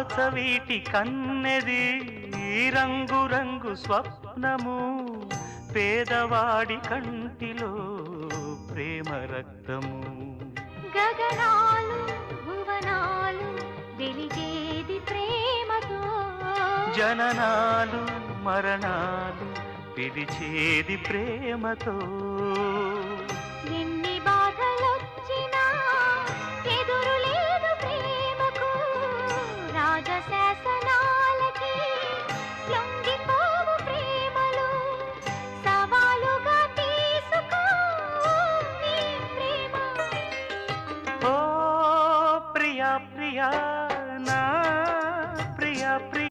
వాసవీటి కన్నెది రంగు రంగు స్వప్నము పేదవాడి కంటిలో ప్రేమ రక్తము గగనాలు భువనాలు వెలిగేది ప్రేమతో జననాలు మరణాలు పిలిచేది ప్రేమతో